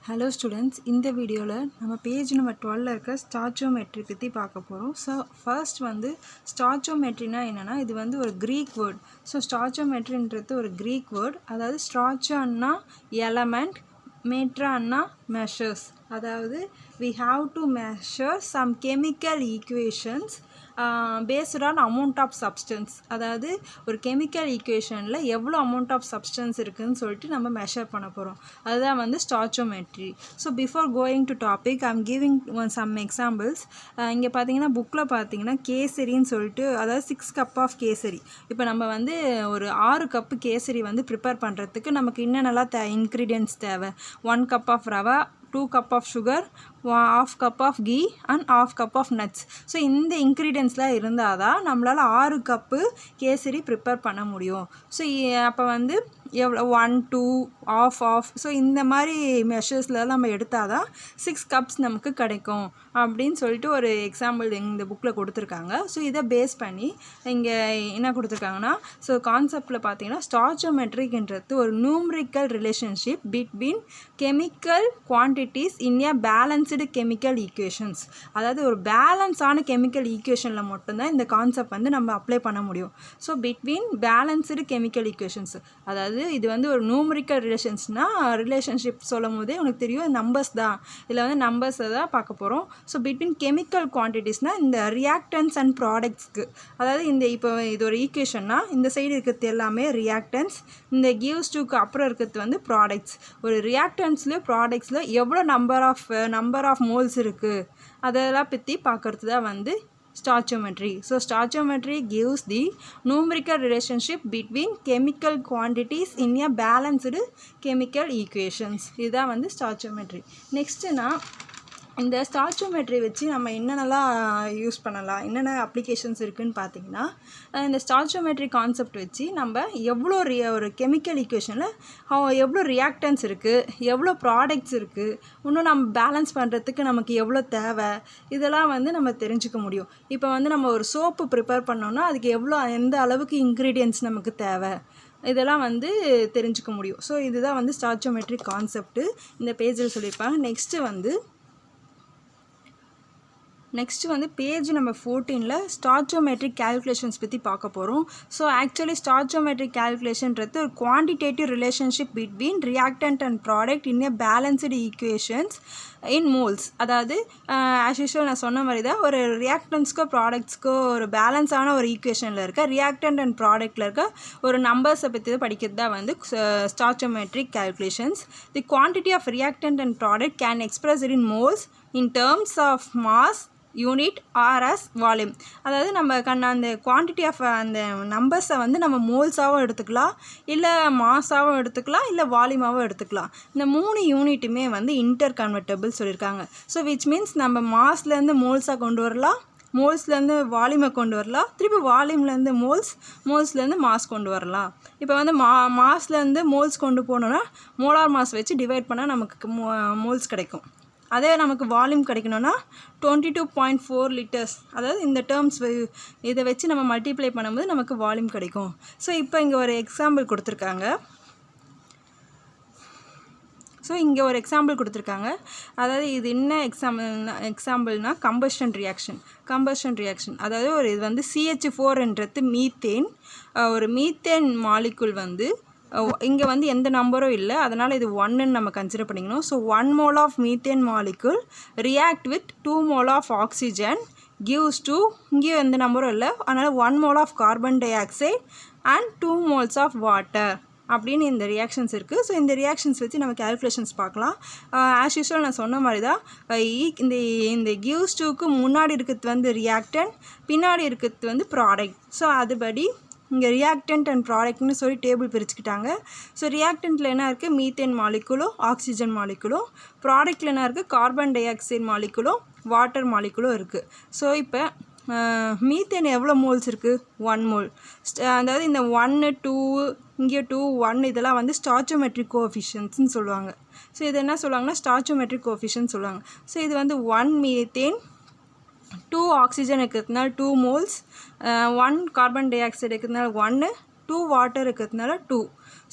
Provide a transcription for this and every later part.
Hello students, இந்த வீடியோவில் நம்ம பேஜ் நம்பர் 12 இருக்க ஸ்டாச்சியோமெட்ரி பற்றி பார்க்க போகிறோம். ஸோ ஃபர்ஸ்ட் வந்து ஸ்டாச்சியோமெட்ரினா என்னென்னா இது வந்து ஒரு க்ரீக் வேர்ட். ஸோ ஸ்டாச்சியோமெட்ரின்றது ஒரு க்ரீக் வேர்ட். அதாவது ஸ்டாச்சியோன்னா எலமெண்ட், மேட்ரான்னா மெஷர்ஸ். அதாவது we have to measure some chemical equations based on amount of substance. அதாவது ஒரு கெமிக்கல் ஈக்குவேஷனில் எவ்வளோ அமௌண்ட் ஆஃப் சப்ஸ்டன்ஸ் இருக்குதுன்னு சொல்லிட்டு நம்ம மெஷர் பண்ண போகிறோம். அதுதான் வந்து stoichiometry. So before going to topic I'm giving some examples. இங்கே பார்த்தீங்கன்னா புக்கில் பார்த்தீங்கன்னா கேசரின்னு சொல்லிட்டு, அதாவது 6 கப் ஆஃப் கேசரி. இப்போ நம்ம வந்து ஒரு 6 கப்பு கேசரி வந்து ப்ரிப்பேர் பண்ணுறதுக்கு நமக்கு என்னென்னலாம் இன்க்ரீடியன்ட்ஸ் தேவை. 1 cup of rava, 2 cup of sugar, 1/2 cup of ghee and 1/2 cup of nuts. So இந்த இன்க்ரீடியன்ட்ஸ்லாம் இருந்தால் தான் நம்மளால் 6 கப்பு கேசரி ப்ரிப்பேர் பண்ண முடியும். ஸோ அப்போ வந்து எவ்வளோ 1, 2, ஆஃப் ஸோ இந்த மாதிரி மெஷர்ஸில் நம்ம எடுத்தால் தான் 6 கப்ஸ் நமக்கு கிடைக்கும் அப்படின்னு சொல்லிட்டு ஒரு எக்ஸாம்பிள் இந்த புக்கில் கொடுத்துருக்காங்க. ஸோ இதை பேஸ் பண்ணி இங்கே என்ன கொடுத்துருக்காங்கன்னா, ஸோ கான்செப்டில் பார்த்தீங்கன்னா ஸ்டாச்சியோமெட்ரிக்ன்றது ஒரு numerical relationship between chemical quantities in a balanced chemical equations. அதாவது ஒரு பேலன்ஸான கெமிக்கல் ஈக்குவேஷனில் மட்டும்தான் இந்த கான்செப்ட் வந்து நம்ம அப்ளை பண்ண முடியும். So between balanced chemical equations, அதாவது இது வந்து ஒரு நியூமரிக்கல் ரிலேஷன்ஷிப் சொல்லும் போதே உனக்கு தெரியும் நம்பர்ஸ் தான். இதில் வந்து நம்பர்ஸை தான் பார்க்க போகிறோம். ஸோ பிட்வீன் கெமிக்கல் குவான்டிட்டிஸ்னால் இந்த ரியாக்டன்ஸ் அண்ட் ப்ராடக்ட்ஸ்க்கு, அதாவது இந்த இப்போ இது ஒரு ஈக்குவேஷன்னா இந்த சைடு இருக்கிறது எல்லாமே ரியாக்டன்ஸ், இந்த கிவ்ஸ் டூக்கு அப்புறம் இருக்கிறது வந்து ப்ராடக்ட்ஸ். ஒரு ரியாக்டன்ஸ்லேயும் ப்ராடக்ட்ஸில் எவ்வளோ நம்பர் ஆஃப் மோல்ஸ் இருக்குது அதெல்லாம் பற்றி பார்க்குறது தான் வந்து stoichiometry. So stoichiometry gives the numerical relationship between chemical quantities in a balanced chemical equations. இதுதான் வந்து stoichiometry. நெக்ஸ்ட்டு நான் இந்த ஸ்டாச்சியோமெட்ரி வச்சு நம்ம என்னென்னலாம் யூஸ் பண்ணலாம், என்னென்ன அப்ளிகேஷன்ஸ் இருக்குதுன்னு பார்த்தீங்கன்னா, இந்த ஸ்டாச்சியோமெட்ரி கான்செப்ட் வச்சு நம்ம எவ்வளோ ஒரு கெமிக்கல் ஈக்குவேஷனில் எவ்வளோ ரியாக்டன்ஸ் இருக்குது, எவ்வளோ ப்ராடக்ட்ஸ் இருக்குது, இன்னும் நம்ம பேலன்ஸ் பண்ணுறதுக்கு நமக்கு எவ்வளோ தேவை, இதெல்லாம் வந்து நம்ம தெரிஞ்சுக்க முடியும். இப்போ வந்து நம்ம ஒரு சோப்பு ப்ரிப்பேர் பண்ணோன்னா அதுக்கு எந்த அளவுக்கு இன்க்ரீடியன்ட்ஸ் நமக்கு தேவை, இதெல்லாம் வந்து தெரிஞ்சுக்க முடியும். ஸோ இதுதான் வந்து ஸ்டாச்சியோமெட்ரி கான்செப்ட்டு இந்த பேஜில் சொல்லியிருப்பாங்க. நெக்ஸ்ட்டு வந்து பேஜ் நம்பர் 14ல் ஸ்டாச்சியோமெட்ரிக் கேல்குலேஷன்ஸ் பற்றி பார்க்க போகிறோம். ஸோ ஆக்சுவலி ஸ்டாச்சியோமெட்ரிக் கேல்குலேஷன்றது ஒரு quantitative relationship between reactant and product in a balanced equations in moles. அதாவது ஆஸ் யூஷுவல் நான் சொன்ன மாதிரி தான், ஒரு ரியாக்டன்ஸ்க்கோ ப்ராடக்ட்ஸ்க்கோ ஒரு பேலன்ஸான ஒரு ஈக்குவேஷனில் இருக்க ரியாக்டன்ட் அண்ட் ப்ராடக்டில் இருக்க ஒரு நம்பர்ஸை பற்றி படிக்கிறது தான் வந்து stoichiometric calculations. The quantity of reactant and product can express in moles in terms of mass, unit, RS, volume. அதாவது நம்ம அந்த குவான்டிட்டி ஆஃப் அந்த நம்பர்ஸை வந்து நம்ம மோல்ஸாகவும் எடுத்துக்கலாம், இல்லை மாஸாகவும் எடுத்துக்கலாம், இல்லை வால்யூமாகவும் எடுத்துக்கலாம். இந்த 3 யூனிட்டுமே வந்து இன்டர் கன்வெர்ட்டபிள் சொல்லியிருக்காங்க. ஸோ விச் மீன்ஸ் நம்ம மாஸ்லேருந்து மோல்ஸாக கொண்டு வரலாம், மோல்ஸ்லேருந்து வால்யூமை கொண்டு வரலாம், திருப்பி வால்யூம்லேருந்து மோல்ஸ்லேருந்து மாஸ் கொண்டு வரலாம். இப்போ வந்து மாஸ்லேருந்து மோல்ஸ் கொண்டு போனோன்னா மோலார் மாஸ் வச்சு டிவைட் பண்ணால் நமக்கு மோல்ஸ் கிடைக்கும். அதே நமக்கு வால்யூம் கிடைக்கணும்னா 22.4 லிட்டர்ஸ், அதாவது இந்த டேர்ம்ஸ் இதை வச்சு நம்ம மல்டிப்ளை பண்ணும்போது நமக்கு வால்யூம் கிடைக்கும். ஸோ இப்போ இங்கே ஒரு எக்ஸாம்பிள் கொடுத்துருக்காங்க. அதாவது இது என்ன எக்ஸாம்பிள்னா கம்பஷன் ரியாக்ஷன். அதாவது இது வந்து CH4ன்றது மீத்தேன். ஒரு மீத்தேன் மாலிகுல் வந்து இங்கே வந்து எந்த நம்பரும் இல்லை, அதனால் இது 1ன்னு நம்ம கன்சிடர் பண்ணிக்கணும். So 1 mole of methane molecule react with 2 mole of oxygen gives to, இங்கே எந்த நம்பரும் இல்லை, அதனால் 1 mole of carbon dioxide and 2 moles of water அப்படின்னு இந்த ரியாக்ஷன்ஸ் இருக்குது. ஸோ இந்த ரியாக்ஷன்ஸ் வச்சு நம்ம கேல்குலேஷன்ஸ் பார்க்கலாம். ஆஸ் யூஸ்வல் நான் சொன்ன மாதிரி தான், இந்த gives toக்கு முன்னாடி இருக்கிறது வந்து ரியாக்டன்ட், பின்னாடி இருக்கிறது வந்து ப்ராடக்ட். ஸோ அதுபடி இங்கே ரியாக்டன்ட் அண்ட் ப்ராடக்ட்னு சொல்லி டேபிள் பிரிச்சுக்கிட்டாங்க. ஸோ ரியாக்டன்ட்டில் என்ன இருக்குது, மீத்தேன் மாலிகுலும் ஆக்சிஜன் மாலிகுலும், ப்ராடக்டில் என்ன இருக்குது, கார்பன் டை ஆக்சைடு மாலிகுலும் வாட்டர் மாலிகுலும் இருக்குது. ஸோ இப்போ மீத்தேன் எவ்வளோ மோல்ஸ் இருக்குது, 1 mole. அதாவது இந்த 1, 2, இங்கே 2, 1 இதெல்லாம் வந்து ஸ்டாச்சியோமெட்ரிக் கோஎஃபிஷியன்ட்ஸ்னு சொல்லுவாங்க. ஸோ இது என்ன சொல்லுவாங்கன்னா ஸ்டாச்சியோமெட்ரிக் கோஎஃபிஷியன்ட் சொல்லுவாங்க. ஸோ இது வந்து 1 மீத்தேன், 2 ஆக்சிஜன் இருக்கிறதுனால 2 moles, 1 கார்பன் டை ஆக்சைடு இருக்கிறதுனால 1, 2 வாட்டர் இருக்கிறதுனால 2.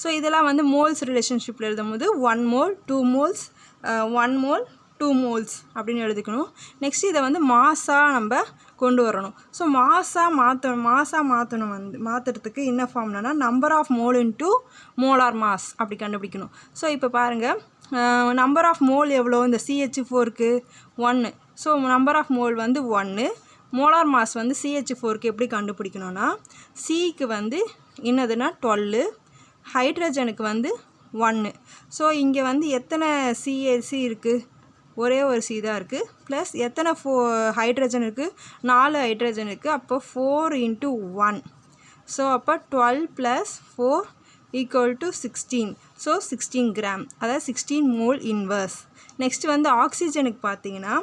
ஸோ இதெல்லாம் வந்து மோல்ஸ் ரிலேஷன்ஷிப்பில் எழுதும்போது 1 mole, 2 moles, 1 mole 2 moles அப்படின்னு எழுதிக்கணும். நெக்ஸ்ட் இதை வந்து மாஸாக நம்ம கொண்டு வரணும். ஸோ மாஸாக மாற்றுறதுக்கு என்ன ஃபார்ம்னா number of mole into molar mass அப்படி கண்டுபிடிக்கணும். ஸோ இப்போ பாருங்கள், நம்பர் ஆஃப் மோல் எவ்வளோ இந்த CH4க்கு 1. ஸோ நம்பர் ஆஃப் மோல் வந்து 1. மோலார் மாஸ் வந்து CH4க்கு எப்படி கண்டுபிடிக்கணும்னா சிக்கு வந்து என்னதுன்னா 12, ஹைட்ரஜனுக்கு வந்து 1. ஸோ இங்கே வந்து எத்தனை CH இருக்குது? ஒரே ஒரு C தான் இருக்குது. ப்ளஸ் எத்தனை ஹைட்ரஜன் இருக்குது? 4 ஹைட்ரஜன் இருக்குது. அப்போ 4 × 1. ஸோ அப்போ 12 + 4 = 16. ஸோ 16 கிராம், அதாவது 16 மோல் இன்வர்ஸ். நெக்ஸ்ட் வந்து ஆக்சிஜனுக்கு பார்த்தீங்கன்னா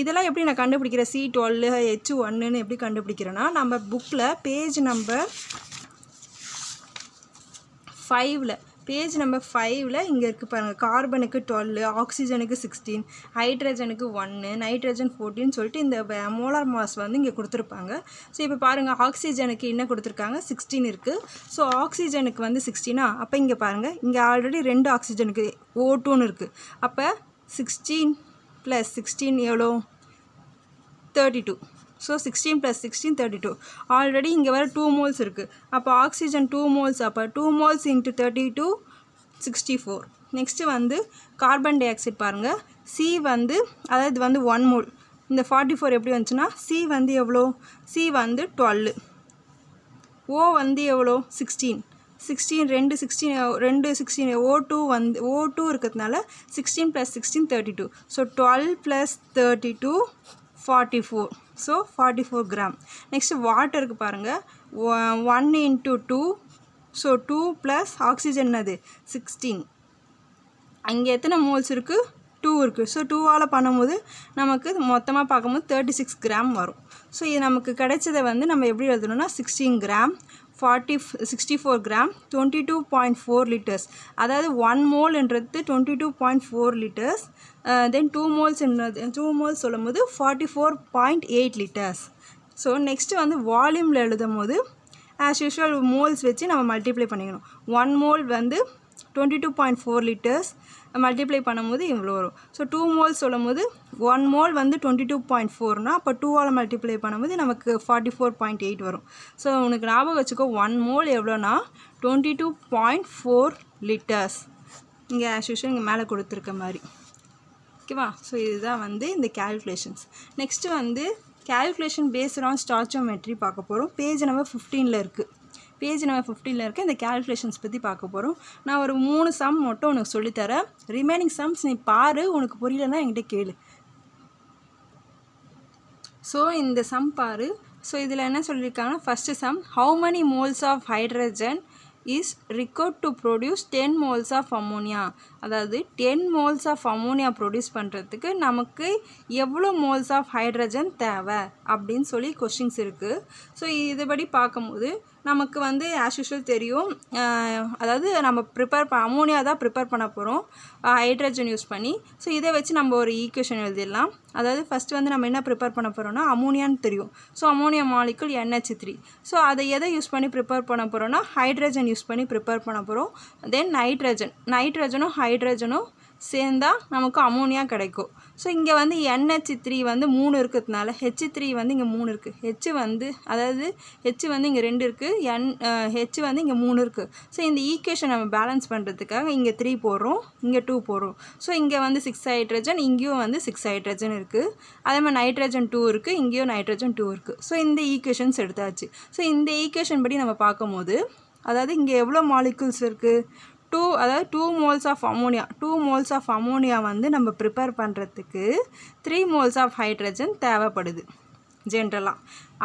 இதெல்லாம் எப்படி நான் கண்டுபிடிக்கிறேன்? C12 H1ன்னு எப்படி கண்டுபிடிக்கிறேன்னா நம்ம புக்கில் பேஜ் நம்பர் 5ல் இங்கே இருக்குது பாருங்கள். கார்பனுக்கு 12, ஆக்சிஜனுக்கு 16, ஹைட்ரஜனுக்கு 1, நைட்ரஜன் 14 சொல்லிட்டு இந்த மோலார் மாஸ் வந்து இங்கே கொடுத்துருப்பாங்க. ஸோ இப்போ பாருங்கள், ஆக்சிஜனுக்கு என்ன கொடுத்துருக்காங்க? 16 இருக்குது. ஸோ ஆக்சிஜனுக்கு வந்து 16. அப்போ இங்கே பாருங்கள், இங்கே ஆல்ரெடி 2 ஆக்சிஜனுக்கு O2ன்னு இருக்குது. அப்போ 16 + 16 எவ்வளோ? 32. ஸோ 16 + 16 32. ஆல்ரெடி இங்கே வர 2 moles இருக்குது. அப்போ ஆக்சிஜன் 2 moles. அப்போ 2 moles × 32 64. நெக்ஸ்ட்டு வந்து கார்பன் டை ஆக்சைடு பாருங்கள். C வந்து அதாவது இது வந்து 1 mole. இந்த 44 எப்படி வந்துச்சுன்னா C வந்து எவ்வளோ? C வந்து 12. O வந்து எவ்வளோ? 16. 16 O2 வந்து O2 இருக்கிறதுனால 16 + 16 32. ஸோ 12 + 32 44. So 44 gram. நெக்ஸ்ட் வாட்டருக்கு பாருங்கள். 1 × 2. ஸோ 2 + ஆக்சிஜன் என்னது? 16. அங்கே எத்தனை மோல்ஸ் இருக்குது? 2 இருக்குது. ஸோ 2ஆல் பண்ணும்போது நமக்கு மொத்தமாக பார்க்கும்போது 36 கிராம் வரும். ஸோ இது நமக்கு கிடைச்சதை வந்து நம்ம எப்படி எழுதணும்னா 16 கிராம் 64 கிராம் 22.4 லிட்டர்ஸ். அதாவது 1 மோல்ன்றது 22.4 லிட்டர்ஸ். தென் 2 மோல்ஸ் சொல்லும் போது 44.8 லிட்டர்ஸ். ஸோ நெக்ஸ்ட்டு வந்து வால்யூமில் எழுதும் போது ஆஸ் யூஷுவல் மோல்ஸ் வச்சு நம்ம மல்டிப்ளை பண்ணிக்கணும். 1 மோல் வந்து 22.4 லிட்டர்ஸ் மல்டிப்ளை பண்ணும்போது இவ்வளோ வரும். ஸோ 2 மோல்ஸ் சொல்லும் போது 1 மோல் வந்து 22.4னா அப்போ 2ஆல் மல்டிப்ளை பண்ணும்போது நமக்கு 44.8 வரும். ஸோ உனக்கு ஞாபகம் வச்சுக்கோ, 1 மோல் எவ்வளோனா 22.4 லிட்டர்ஸ். இங்கே ஆஸ் யூஷுவல் இங்கே மேலே கொடுத்துருக்க மாதிரி. ஓகேவா? ஸோ இதுதான் வந்து இந்த கேல்குலேஷன்ஸ். நெக்ஸ்ட்டு வந்து கேல்குலேஷன் பேஸ்ட் ஆன் ஸ்டாய்ச்சியோமெட்ரி பார்க்க போகிறோம். பேஜ் நம்பர் 15ல் இருக்குது. இந்த கேல்குலேஷன்ஸ் பற்றி பார்க்க போகிறோம். நான் ஒரு 3 சம் மட்டும் உனக்கு சொல்லித்தரேன். ரிமைனிங் சம்ஸ் நீ பாரு, உனக்கு புரியலன்னா என்கிட்ட கேளு. ஸோ இந்த சம் பாரு. ஸோ இதில் என்ன சொல்லியிருக்காங்கன்னா first sum, how many moles of hydrogen is required to produce 10 moles of ammonia. அதாவது 10 moles of ammonia ப்ரொடியூஸ் பண்ணுறதுக்கு நமக்கு எவ்வளோ மோல்ஸ் ஆஃப் ஹைட்ரஜன் தேவை அப்படின்னு சொல்லி கொஷின்ஸ் இருக்குது. ஸோ இதுபடி பார்க்கும்போது நமக்கு வந்து ஆஸ் யூஷுவல் தெரியும், அதாவது நம்ம அமோனியா தான் ப்ரிப்பேர் பண்ண போகிறோம் ஹைட்ரஜன் யூஸ் பண்ணி. ஸோ இதை வச்சு நம்ம ஒரு ஈக்குவேஷன் எழுதிடலாம். அதாவது ஃபஸ்ட்டு வந்து நம்ம என்ன ப்ரிப்பேர் பண்ண போகிறோம்னா அமோனியான்னு தெரியும். So ammonia molecule NH3. So அதை எதை யூஸ் பண்ணி ப்ரிப்பேர் பண்ண போகிறோம்னா ஹைட்ரஜன் யூஸ் பண்ணி ப்ரிப்பேர் பண்ண போகிறோம். தென் நைட்ரஜனும் ஹைட்ரஜனும் சேர்ந்தால் நமக்கு அமோனியா கிடைக்கும். ஸோ இங்கே வந்து NH3 வந்து 3 இருக்கிறதுனால H3 வந்து இங்கே 3 இருக்குது. H வந்து இங்கே 2 இருக்குது. H வந்து இங்கே 3 இருக்குது. ஸோ இந்த ஈக்குவேஷன் நம்ம பேலன்ஸ் பண்ணுறதுக்காக இங்கே 3 போடுறோம், இங்கே 2 போடுறோம். ஸோ இங்கே வந்து 6 ஹைட்ரஜன், இங்கேயும் வந்து 6 ஹைட்ரஜன் இருக்குது. அதே மாதிரி நைட்ரஜன் 2 இருக்குது, இங்கேயும் நைட்ரஜன் 2 இருக்குது. ஸோ இந்த ஈக்குவேஷன்ஸ் எடுத்தாச்சு. ஸோ இந்த ஈக்குவேஷன் படி நம்ம பார்க்கும்போது அதாவது இங்கே எவ்வளோ மாலிகுல்ஸ் இருக்குது? 2 moles of ammonia. 2 moles of ammonia வந்து நம்ம ப்ரிப்பேர் பண்ணுறதுக்கு 3 மோல்ஸ் ஆஃப் ஹைட்ரஜன் தேவைப்படுது ஜென்ரலாக.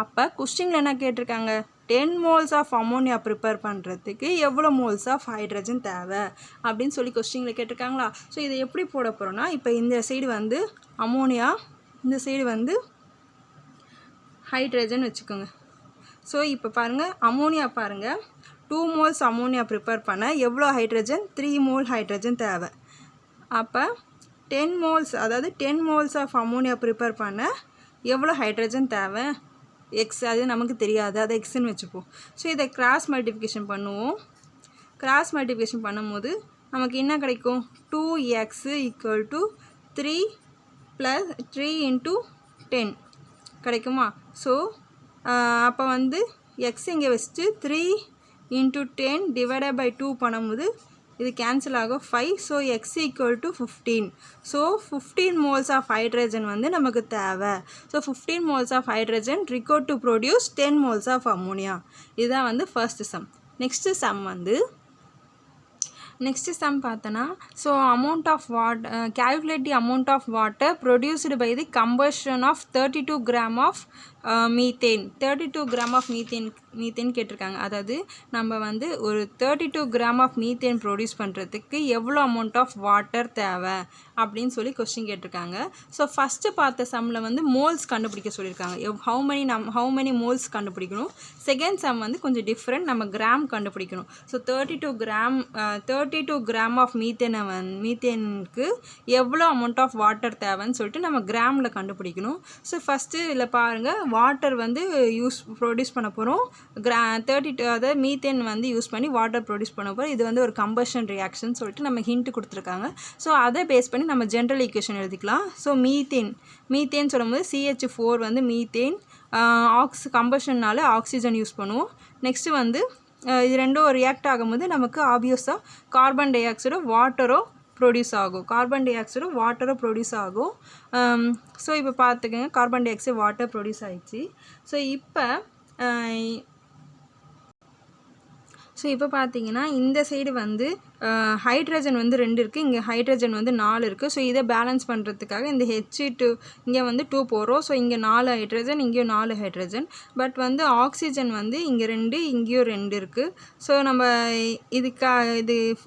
அப்போ கொஸ்டினில் என்ன கேட்டிருக்காங்க? 10 மோல்ஸ் ஆஃப் அமோனியா ப்ரிப்பேர் பண்ணுறதுக்கு எவ்வளோ மோல்ஸ் ஆஃப் ஹைட்ரஜன் தேவை அப்படின்னு சொல்லி கொஸ்டினில் கேட்டிருக்காங்களா? ஸோ இதை எப்படி போட போகிறோன்னா, இப்போ இந்த சைடு வந்து அமோனியா, இந்த சைடு வந்து ஹைட்ரஜன் வச்சுக்கோங்க. ஸோ இப்போ பாருங்கள், அமோனியா பாருங்கள், 2 மோல்ஸ் அமோனியா ப்ரிப்பேர் பண்ண எவ்வளோ ஹைட்ரஜன்? 3 மோல் ஹைட்ரஜன் தேவை. அப்போ 10 மோல்ஸ், அதாவது 10 மோல்ஸ் ஆஃப் அமோனியா ப்ரிப்பேர் பண்ண எவ்வளோ ஹைட்ரஜன் தேவை? எக்ஸ், அது நமக்கு தெரியாது, அதை எக்ஸ்ன்னு வச்சுப்போம். ஸோ இதை கிராஸ் மல்டிப்ளிகேஷன் பண்ணுவோம். கிராஸ் மல்டிப்ளிகேஷன் பண்ணும்போது நமக்கு என்ன கிடைக்கும் 2x ஈக்குவல் டு 3 + 3 × 10 கிடைக்குமா. ஸோ அப்போ வந்து எக்ஸ் இங்கே வச்சுட்டு 3 × 10 டிவைடட் பை 2 பண்ணும்போது இது கேன்சல் ஆகும் 5. So x equal to 15. So 15 moles of hydrogen வந்து நமக்கு தேவை. So 15 moles of hydrogen required to produce 10 moles of ammonia. இதுதான் வந்து ஃபர்ஸ்ட் சம். நெக்ஸ்ட்டு சம் வந்து பார்த்தோன்னா so amount of calculate the amount of water produced by the combustion of 32 gram of methane. 32 gram of methane கேட்டிருக்காங்க. அதாவது நம்ம வந்து ஒரு 32 gram of methane produce பண்ணுறதுக்கு எவ்வளோ அமௌண்ட் ஆஃப் வாட்டர் தேவை அப்படின்னு சொல்லி கொஸ்டின் கேட்டிருக்காங்க. ஸோ ஃபஸ்ட்டு பார்த்த சம்மில் வந்து மோல்ஸ் கண்டுபிடிக்க சொல்லியிருக்காங்க. ஹவு மெனி மோல்ஸ் கண்டுபிடிக்கணும். செகண்ட் சம் வந்து கொஞ்சம் டிஃப்ரெண்ட், நம்ம கிராம் கண்டுபிடிக்கணும். ஸோ 32 gram ஆஃப் மீத்தேனுக்கு எவ்வளோ அமௌண்ட் ஆஃப் வாட்டர் தேவைன்னு சொல்லிட்டு நம்ம கிராமில் கண்டுபிடிக்கணும். ஸோ ஃபஸ்ட்டு இதில் பாருங்கள், வாட்டர் வந்து ப்ரொடியூஸ் பண்ண போகிறோம். 32 அதாவது மீத்தேன் வந்து யூஸ் பண்ணி வாட்டர் ப்ரொடியூஸ் பண்ண போகிறோம். இது வந்து ஒரு கம்பஷன் ரியாக்ஷன் சொல்லிட்டு நம்ம ஹிண்ட் கொடுத்துருக்காங்க. ஸோ அதை பேஸ் பண்ணி நம்ம ஜென்ரல் ஈக்குவேஷன் எழுதிக்கலாம். ஸோ மீத்தேன் சொல்லும்போது CH4 வந்து மீத்தேன், கம்பஷன்னால ஆக்சிஜன் யூஸ் பண்ணுவோம். நெக்ஸ்ட்டு வந்து இது ரெண்டும் ரியாக்ட் ஆகும்போது நமக்கு ஆப்வியஸாக கார்பன் டை ஆக்சைடோ வாட்டரோ ப்ரொடியூஸ் ஆகும். ஸோ இப்போ பார்த்துக்கங்க, carbon di oxide water produce ஆகிடுச்சு. ஸோ இப்போ பார்த்தீங்கன்னா இந்த சைடு வந்து ஹைட்ரஜன் வந்து 2 இருக்குது, இங்கே ஹைட்ரஜன் வந்து 4 இருக்குது. ஸோ இதை பேலன்ஸ் பண்ணுறதுக்காக இந்த H2 இங்கே வந்து 2 போகிறோம். ஸோ இங்கே 4 ஹைட்ரஜன், இங்கேயும் 4 ஹைட்ரஜன். பட் வந்து ஆக்சிஜன் வந்து இங்கே 2, இங்கேயும் 2 இருக்குது. ஸோ நம்ம இது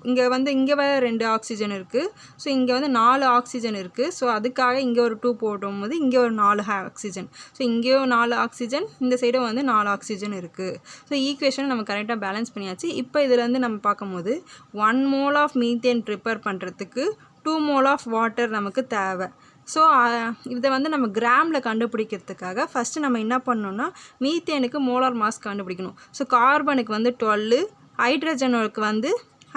இங்கே வந்து இங்கே வேறு 2 ஆக்சிஜன் இருக்குது. ஸோ இங்கே வந்து 4 ஆக்சிஜன் இருக்குது. ஸோ அதுக்காக இங்கே ஒரு 2 போடும்போது இங்கே ஒரு 4 ஆக்சிஜன். ஸோ இங்கேயும் 4 ஆக்சிஜன், இந்த சைடும் வந்து 4 ஆக்சிஜன் இருக்குது. ஸோ ஈக்குவேஷன் நம்ம கரெக்டாக பேலன்ஸ் பண்ணியாச்சு. இப்போ இதில் வந்து நம்ம பார்க்கும்போது 1 mole ஆஃப் மீத்தேன் ப்ரிப்பேர் பண்ணுறதுக்கு 2 mole ஆஃப் வாட்டர் நமக்கு தேவை. ஸோ இதை வந்து நம்ம கிராமில் கண்டுபிடிக்கிறதுக்காக ஃபஸ்ட்டு நம்ம என்ன பண்ணணும்னா மீத்தேனுக்கு மோலார் மாஸ் கண்டுபிடிக்கணும். ஸோ கார்பனுக்கு வந்து 12,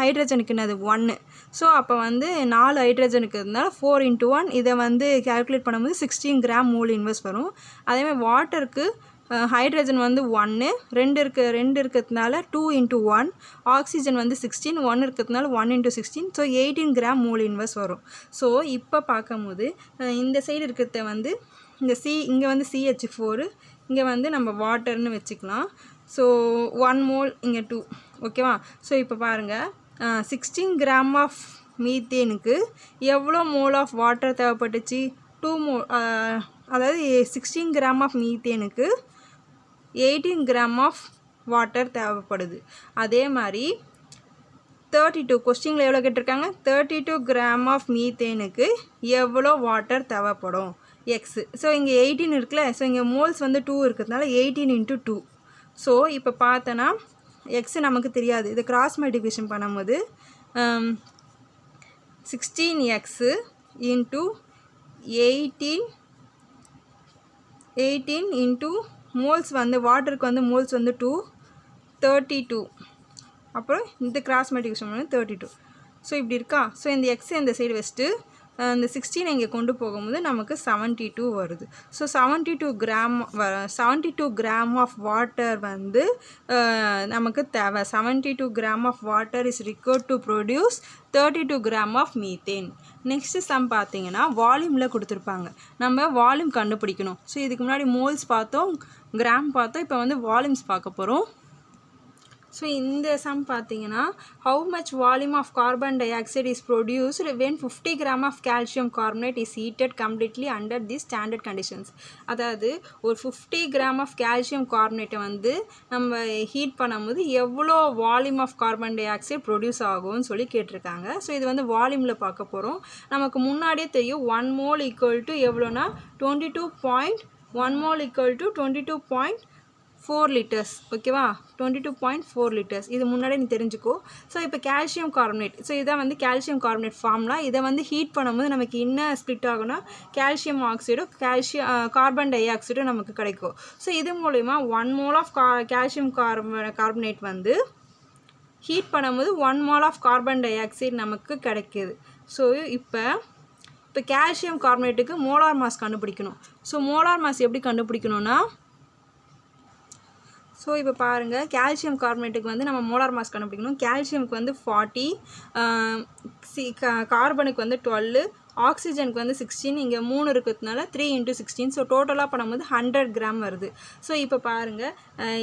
ஹைட்ரஜனுக்கு என்னது 1. ஸோ அப்போ வந்து 4 ஹைட்ரஜனுக்கு இருந்தால் 4 × 1 இதை வந்து கேல்குலேட் பண்ணும்போது 16 gram mole இன்வெர்ஸ் வரும். அதேமாதிரி வாட்டருக்கு ஹைட்ரஜன் வந்து 1, 2 இருக்கிறதுனால 2 × 1, ஆக்சிஜன் வந்து 16, 1 இருக்கிறதுனால 1 × 16, ஸோ 18 gram mole இன்வெர்ஸ் வரும். ஸோ இப்போ பார்க்கும்போது இந்த சைடு இருக்கிறத வந்து இங்கே வந்து CH4, இங்கே வந்து நம்ம வாட்டர்னு வச்சுக்கலாம். ஸோ 1 mole, இங்கே 2, ஓகேவா. ஸோ இப்போ பாருங்கள், 16 gram ஆஃப் மீத்தேனுக்கு எவ்வளோ மோல் ஆஃப் வாட்டர் தேவைப்பட்டுச்சு? 2 mole, அதாவது 16 gram ஆஃப் மீத்தேனுக்கு 18 gram ஆஃப் வாட்டர் தேவைப்படுது. அதே மாதிரி 32 கொஸ்டினில் எவ்வளோ கேட்டிருக்காங்க? 32 gram ஆஃப் மீத்தேனுக்கு எவ்வளோ வாட்டர் தேவைப்படும் எக்ஸு. ஸோ இங்கே 18 இருக்குல்ல, ஸோ இங்கே மோல்ஸ் வந்து 2 இருக்கிறதுனால 18 × 2. ஸோ இப்போ பார்த்தோன்னா எக்ஸு நமக்கு தெரியாது. இதை கிராஸ் மல்டிப்ளிகேஷன் பண்ணும்போது 16x × 18 × மோல்ஸ் வந்து வாட்டருக்கு வந்து மோல்ஸ் வந்து 2, 32. அப்புறம் இந்த கிராஸ் மல்டிப்ளிகேஷன் பண்ணி 32. ஸோ இப்படி இருக்கா. ஸோ இந்த எக்ஸ் இந்த சைடு வச்சுட்டு இந்த 16 இங்கே கொண்டு போகும்போது நமக்கு 72 வருது. ஸோ 72 gram ஆஃப் வாட்டர் வந்து நமக்கு தேவை. 72 gram of water is required to produce 32 gram of methane. Next sum பார்த்தீங்கன்னா வால்யூமில் கொடுத்துருப்பாங்க. நம்ம வால்யூம் கண்டுபிடிக்கணும். ஸோ இதுக்கு முன்னாடி மோல்ஸ் பார்த்தோம், கிராம் பார்த்தோம், இப்போ வந்து வால்யூம்ஸ் பார்க்க போகிறோம். ஸோ இந்த சம் பார்த்தீங்கன்னா how much volume of carbon dioxide is produced when 50 gram of calcium carbonate is heated completely under the standard conditions. அதாவது ஒரு 50 gram ஆஃப் கால்சியம் கார்பனேட்டை வந்து நம்ம ஹீட் பண்ணும்போது எவ்வளோ volume of carbon dioxide produce ஆகும்னு சொல்லி கேட்டிருக்காங்க. So இது வந்து வால்யூமில் பார்க்க போகிறோம். நமக்கு முன்னாடியே தெரியும் 1 mole ஈக்குவல் டு எவ்வளோனா 1 mole ஈக்குவல் டு 22.4 liters. ஓகேவா, 22.4 liters. இது முன்னாடி நீ தெரிஞ்சுக்கோ. ஸோ இப்போ கால்சியம் கார்பனேட், ஸோ இதான் வந்து கால்சியம் கார்பனேட் ஃபார்ம்லாம். இதை வந்து ஹீட் பண்ணும்போது நமக்கு என்ன ஸ்ப்ளிட் ஆகும்னா கால்சியம் ஆக்சைடும் கார்பன் டை ஆக்சைடும் நமக்கு கிடைக்கும். ஸோ இது மூலமா 1 mole ஆஃப் கால்சியம் கார்பனேட் வந்து ஹீட் பண்ணும்போது 1 mole of carbon dioxide நமக்கு கிடைக்கிது. ஸோ இப்போ கால்சியம் கார்பனேட்டுக்கு மோலார் மாஸ் கண்டுபிடிக்கணும். ஸோ மோலார் மாஸ் எப்படி கண்டுபிடிக்கணும்னா, ஸோ இப்போ பாருங்கள், கால்சியம் கார்பனேட்டுக்கு வந்து நம்ம மோலார் மாஸ் கண்டுபிடிக்கணும். கால்சியமுக்கு வந்து 40, கார்பனுக்கு வந்து 12, ஆக்சிஜனுக்கு வந்து 16, இங்கே 3 இருக்கிறதுனால 3 × 16. ஸோ டோட்டலாக பண்ணும்போது 100 கிராம் வருது. ஸோ இப்போ பாருங்கள்,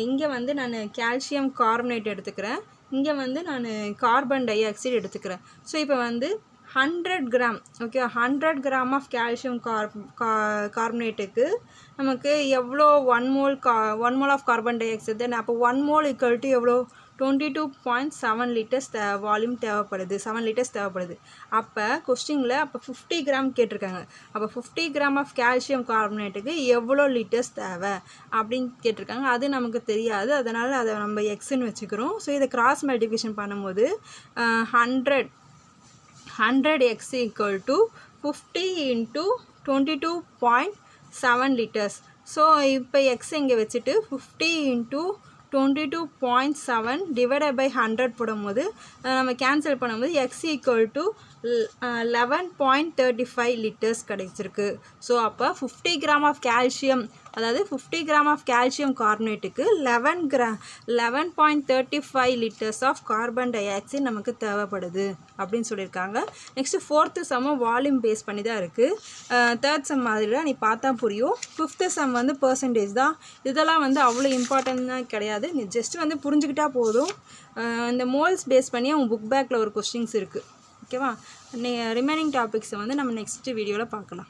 இங்கே வந்து நான் கால்சியம் கார்பனேட் எடுத்துக்கிறேன், இங்கே வந்து நான் கார்பன் டை ஆக்சைடு எடுத்துக்கிறேன். ஸோ இப்போ வந்து 100 gram, okay, 100 gram of calcium கார்பனேட்டுக்கு நமக்கு எவ்வளோ 1 mole of carbon dioxide தான். அப்போ 1 mole = எவ்வளோ 22.7 லிட்டர்ஸ் வால்யூம் தேவைப்படுது, 7 லிட்டர்ஸ் தேவைப்படுது. அப்போ கொஸ்டினில் அப்போ 50 கிராம் கேட்டிருக்காங்க. அப்போ 50 கிராம் ஆஃப் கால்சியம் கார்பனேட்டுக்கு எவ்வளோ லிட்டர்ஸ் தேவை அப்படின்னு கேட்டிருக்காங்க. அது நமக்கு தெரியாது, அதனால் அதை நம்ம எக்ஸ்ன்னு வச்சுக்கிறோம். ஸோ இதை கிராஸ் மல்டிப்ளிகேஷன் பண்ணும்போது 100x = 50 × 22.7 லிட்டர்ஸ். ஸோ இப்போ எக்ஸ் இங்கே வச்சுட்டு 50 × 22.7 டிவைடட் பை 100 போடும்போது நம்ம கேன்சல் பண்ணும்போது x = 11.35 லிட்டர்ஸ் கிடைச்சிருக்கு. ஸோ அப்போ 50 கிராம் ஆஃப் கால்சியம், அதாவது 50 கிராம் ஆஃப் கால்சியம் கார்பனேட்டுக்கு 11.35 litres of carbon dioxide நமக்கு தேவைப்படுது அப்படின்னு சொல்லியிருக்காங்க. நெக்ஸ்ட்டு 4th சம்மும் வால்யூம் பேஸ் பண்ணி தான் இருக்குது. 3rd சம் மாதிரி நீ பார்த்தா புரியும். 5th சம் வந்து பெர்சன்டேஜ் தான். இதெல்லாம் வந்து அவ்வளோ இம்பார்ட்டன்ட் தான் கிடையாது, நீ ஜஸ்ட் வந்து புரிஞ்சுக்கிட்டா போதும். இந்த மோல்ஸ் பேஸ் பண்ணி உங்கள் புக் பேக்கில் ஒரு கொஸ்டின்ஸ் இருக்குது, ஓகேவா? ரிமைனிங் டாபிக்ஸை வந்து நம்ம நெக்ஸ்ட் வீடியோவில் பார்க்கலாம்.